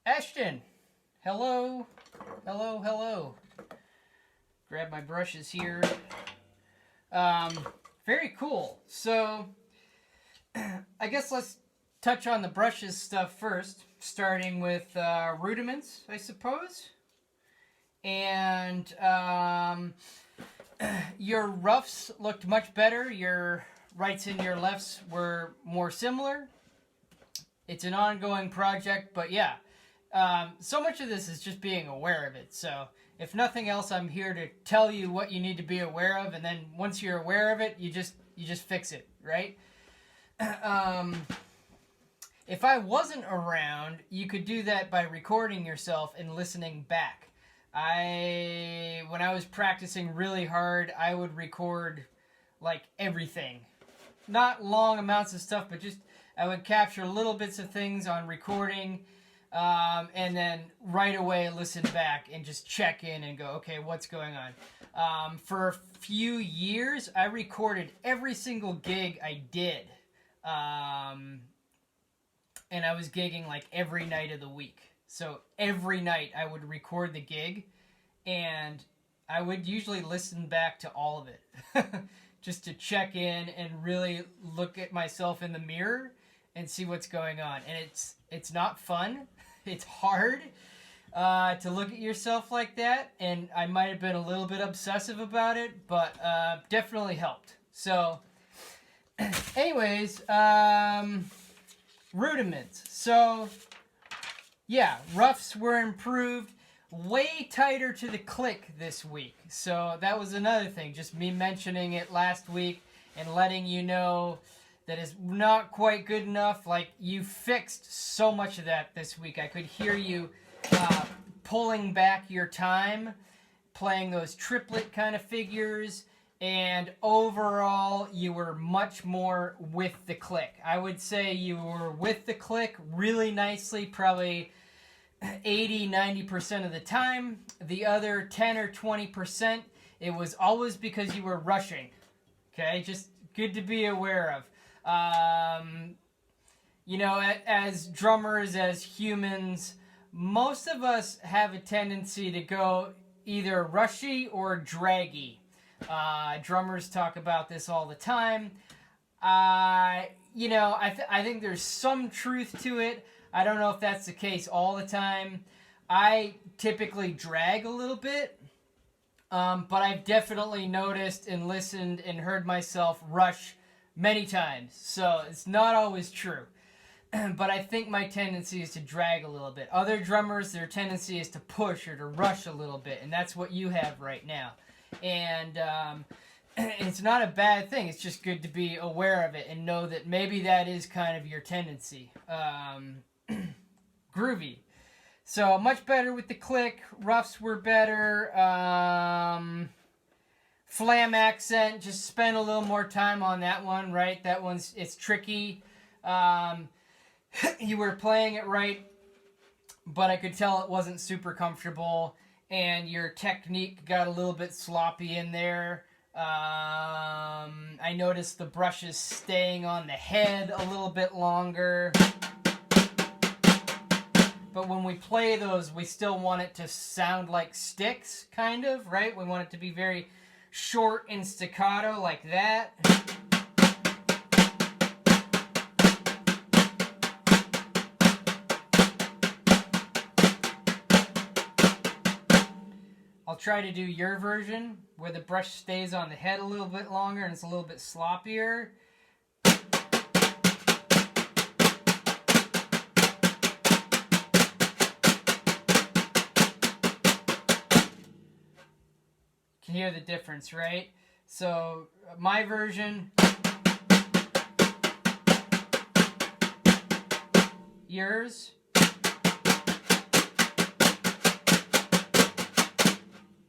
Ashton, hello, hello, hello. Grab my brushes here. Very cool. So, I guess let's touch on the brushes stuff first, starting with rudiments, I suppose. And your roughs looked much better. Your rights and your lefts were more similar. It's an ongoing project, but yeah. So much of this is just being aware of it. So if nothing else, I'm here to tell you what you need to be aware of, and then once you're aware of it, you just fix it, right? If I wasn't around, you could do that by recording yourself and listening back. When I was practicing really hard, I would record like everything. Not long amounts of stuff, but just I would capture little bits of things on recording, and then right away listen back and just check in and go, okay, what's going on? For a few years, I recorded every single gig I did. And I was gigging like every night of the week. So every night I would record the gig, and I would usually listen back to all of it just to check in and really look at myself in the mirror and see what's going on. And it's not fun. It's hard to look at yourself like that, and I might have been a little bit obsessive about it, but definitely helped. So anyways, rudiments. So yeah, roughs were improved, way tighter to the click this week. So that was another thing, just me mentioning it last week and letting you know that is not quite good enough. Like, you fixed so much of that this week. I could hear you pulling back your time, playing those triplet kind of figures, and overall you were much more with the click. I would say you were with the click really nicely, probably 80-90% of the time. The other 10 or 20%, it was always because you were rushing. Okay, just good to be aware of. As drummers, as humans, most of us have a tendency to go either rushy or draggy. Drummers talk about this all the time. I think there's some truth to it. I don't know if that's the case all the time. I typically drag a little bit, but I've definitely noticed and listened and heard myself rush many times. So it's not always true. But I think my tendency is to drag a little bit. Other drummers, their tendency is to push or to rush a little bit, and that's what you have right now. And it's not a bad thing. It's just good to be aware of it and know that maybe that is kind of your tendency. Groovy. So much better with the click. Roughs were better. Flam accent, just spend a little more time on that one, right? That one's, it's tricky. You were playing it right, but I could tell it wasn't super comfortable, and your technique got a little bit sloppy in there. I noticed the brushes staying on the head a little bit longer. But when we play those, we still want it to sound like sticks, kind of, right? We want it to be very short and staccato like that. I'll try to do your version where the brush stays on the head a little bit longer and it's a little bit sloppier. You can hear the difference, right? So my version, yours.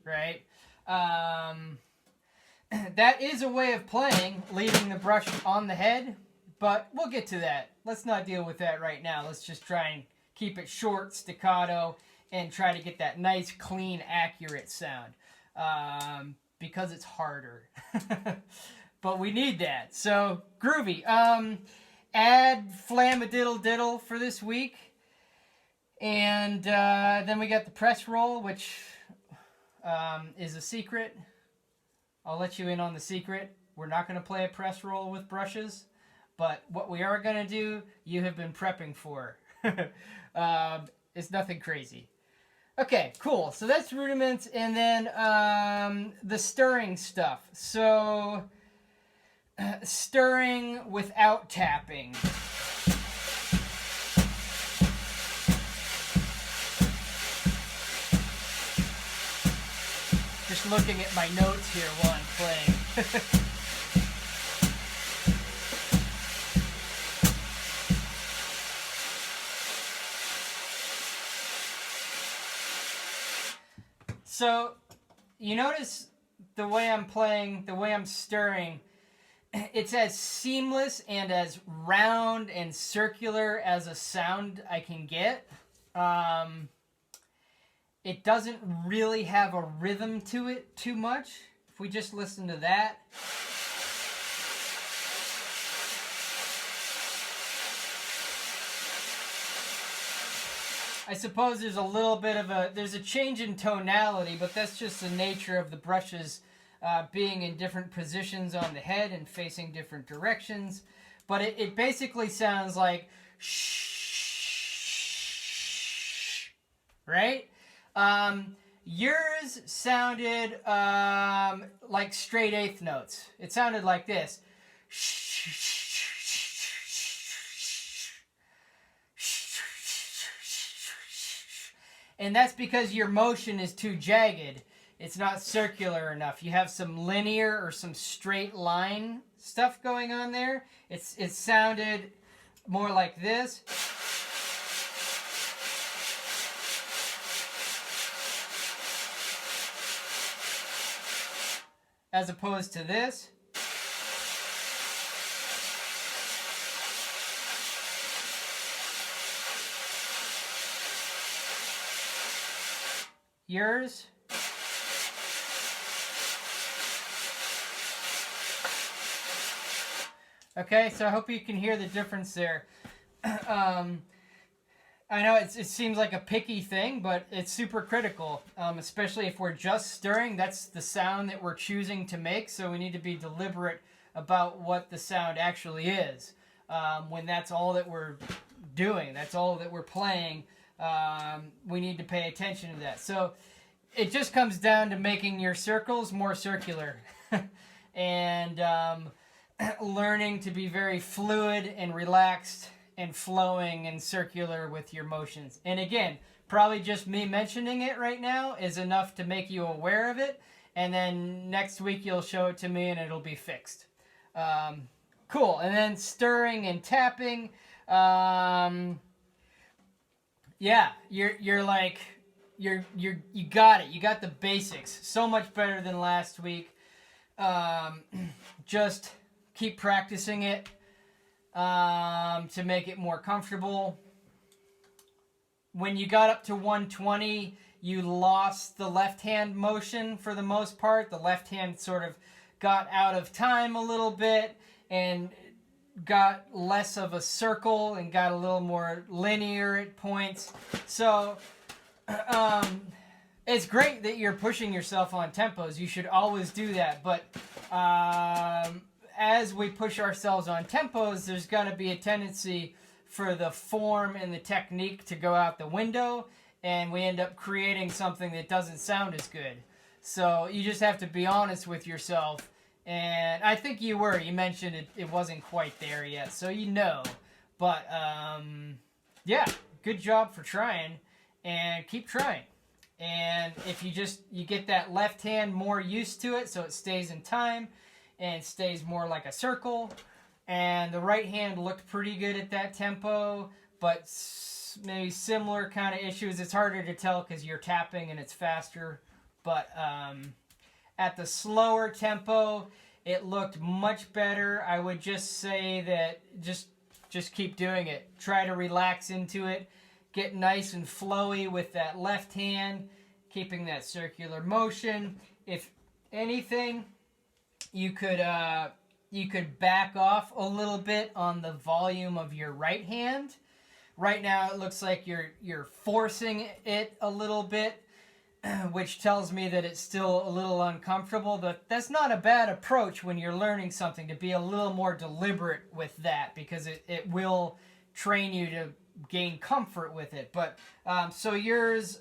Right? That is a way of playing, leaving the brush on the head, but we'll get to that. Let's not deal with that right now. Let's just try and keep it short, staccato, and try to get that nice, clean, accurate sound, because it's harder. But we need that. So, groovy. Add flam-a-diddle-diddle for this week. And then we got the press roll, which is a secret. I'll let you in on the secret. We're not going to play a press roll with brushes, but what we are going to do, you have been prepping for. It's nothing crazy. Okay, cool. So that's rudiments, and then the stirring stuff. So stirring without tapping. Just looking at my notes here while I'm playing. So, you notice the way I'm playing, the way I'm stirring, it's as seamless and as round and circular as a sound I can get. It doesn't really have a rhythm to it too much. If we just listen to that. I suppose there's a little bit of there's a change in tonality, but that's just the nature of the brushes being in different positions on the head and facing different directions. But it basically sounds like shh, right? Yours sounded like straight eighth notes. It sounded like this. And that's because your motion is too jagged. It's not circular enough. You have some linear or some straight line stuff going on there. It sounded more like this. As opposed to this. Yours. Okay, so I hope you can hear the difference there. I know it seems like a picky thing, but it's super critical, especially if we're just stirring. That's the sound that we're choosing to make, so we need to be deliberate about what the sound actually is. When that's all that we're doing, that's all that we're playing, we need to pay attention to that. So it just comes down to making your circles more circular and learning to be very fluid and relaxed and flowing and circular with your motions. And again, probably just me mentioning it right now is enough to make you aware of it, and then next week you'll show it to me and it'll be fixed. Cool. And then stirring and tapping. Yeah, you got it. You got the basics. So much better than last week. Just keep practicing it to make it more comfortable. When you got up to 120, you lost the left hand motion for the most part. The left hand sort of got out of time a little bit and got less of a circle and got a little more linear at points. So it's great that you're pushing yourself on tempos. You should always do that. But as we push ourselves on tempos, there's going to be a tendency for the form and the technique to go out the window, and we end up creating something that doesn't sound as good. So you just have to be honest with yourself. And I think you were. You mentioned it wasn't quite there yet, so you know. But, yeah, good job for trying, and keep trying. And if you get that left hand more used to it so it stays in time and stays more like a circle. And the right hand looked pretty good at that tempo, but maybe similar kind of issues. It's harder to tell because you're tapping and it's faster. But at the slower tempo, it looked much better. I would just say that just keep doing it. Try to relax into it. Get nice and flowy with that left hand, keeping that circular motion. If anything, you could back off a little bit on the volume of your right hand, Right now it looks like you're forcing it a little bit, which tells me that it's still a little uncomfortable, but that's not a bad approach when you're learning something, to be a little more deliberate with that, because it will train you to gain comfort with it. But so yours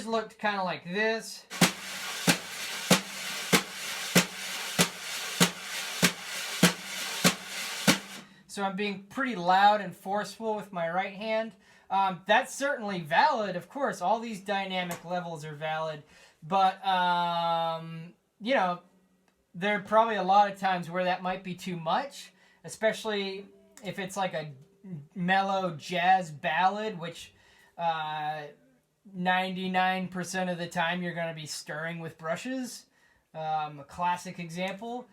looked kind of like this. So I'm being pretty loud and forceful with my right hand. That's certainly valid, of course. All these dynamic levels are valid. But, you know, there are probably a lot of times where that might be too much, especially if it's like a mellow jazz ballad, which 99% of the time you're going to be stirring with brushes. A classic example.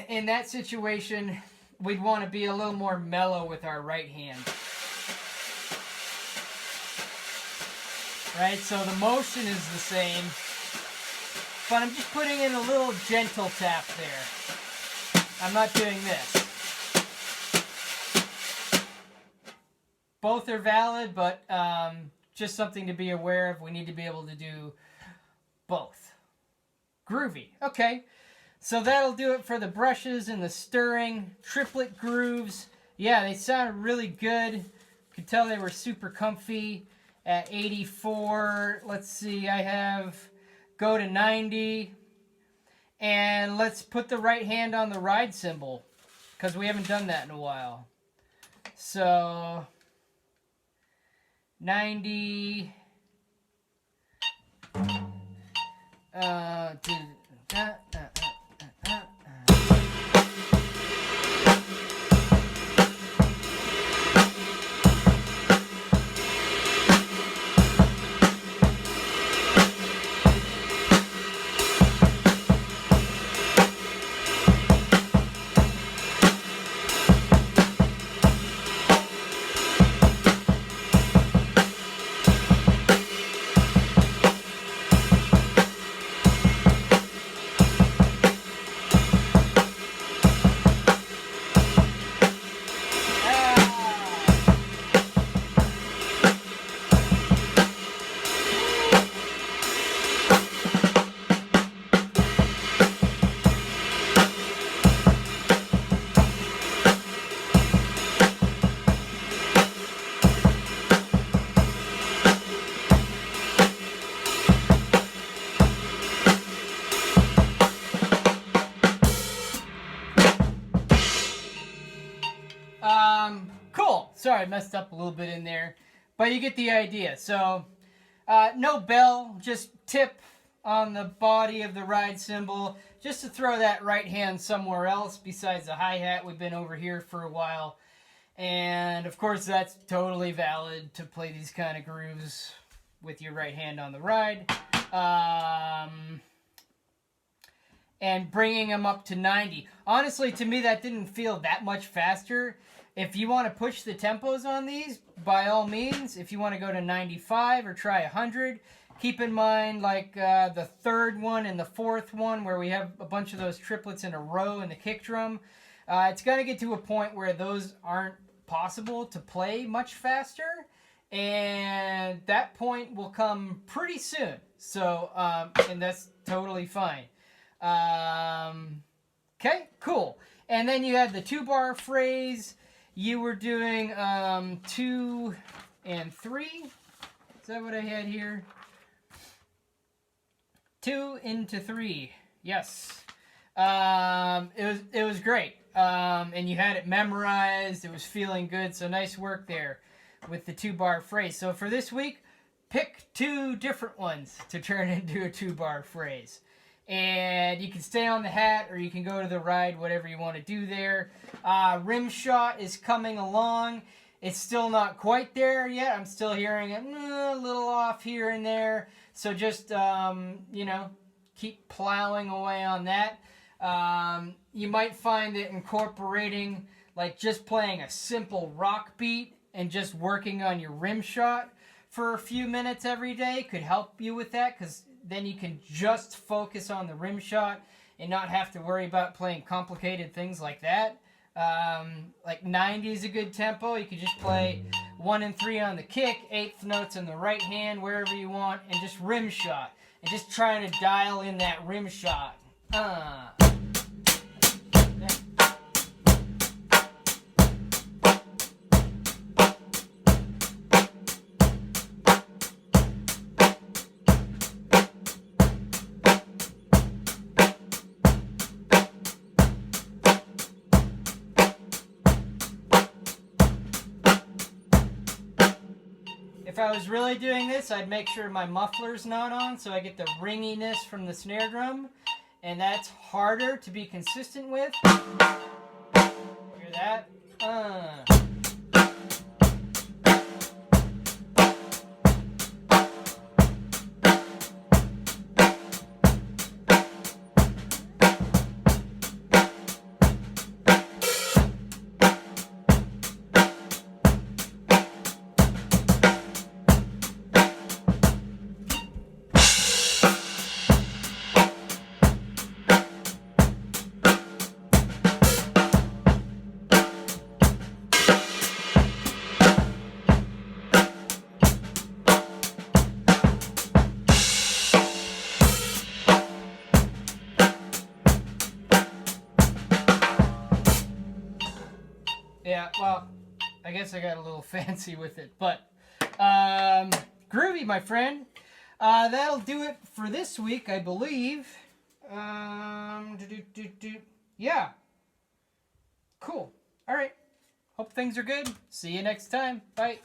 In that situation, we'd want to be a little more mellow with our right hand. Right, so the motion is the same, but I'm just putting in a little gentle tap there. I'm not doing this. Both are valid, but just something to be aware of. We need to be able to do both. Groovy. Okay, so that'll do it for the brushes and the stirring. Triplet grooves. Yeah, they sounded really good. You could tell they were super comfy. At 84, let's see, I have go to 90. And let's put the right hand on the ride cymbal, because we haven't done that in a while. So 90. Cool. Sorry, I messed up a little bit in there, but you get the idea. So, no bell, just tip on the body of the ride cymbal, just to throw that right hand somewhere else besides the hi-hat. We've been over here for a while, and of course that's totally valid to play these kind of grooves with your right hand on the ride. And bringing them up to 90. Honestly, to me, that didn't feel that much faster. If you want to push the tempos on these, by all means. If you want to go to 95 or try 100, keep in mind, like the third one and the fourth one, where we have a bunch of those triplets in a row in the kick drum, it's going to get to a point where those aren't possible to play much faster, and that point will come pretty soon. So, and that's totally fine. Okay, cool. And then you had the 2-bar phrase. You were doing 2 and 3. Is that what I had here? 2 into 3. Yes. It was great. And you had it memorized. It was feeling good. So nice work there with the 2-bar phrase. So for this week, pick 2 different ones to turn into a 2-bar phrase. And you can stay on the hat or you can go to the ride, whatever you want to do there. Rim shot is coming along. It's still not quite there yet. I'm still hearing it a little off here and there. So just, you know, keep plowing away on that. You might find that incorporating, like just playing a simple rock beat and just working on your rim shot for a few minutes every day could help you with that, because then you can just focus on the rim shot and not have to worry about playing complicated things like that. Like 90 is a good tempo. You could just play 1 and 3 on the kick, 8th notes on the right hand, wherever you want, and just rim shot. And just trying to dial in that rim shot. If I was really doing this, I'd make sure my muffler's not on so I get the ringiness from the snare drum. And that's harder to be consistent with. Hear that? Yeah, well, I guess I got a little fancy with it, but groovy, my friend. That'll do it for this week, I believe. Yeah. Cool. All right. Hope things are good. See you next time. Bye.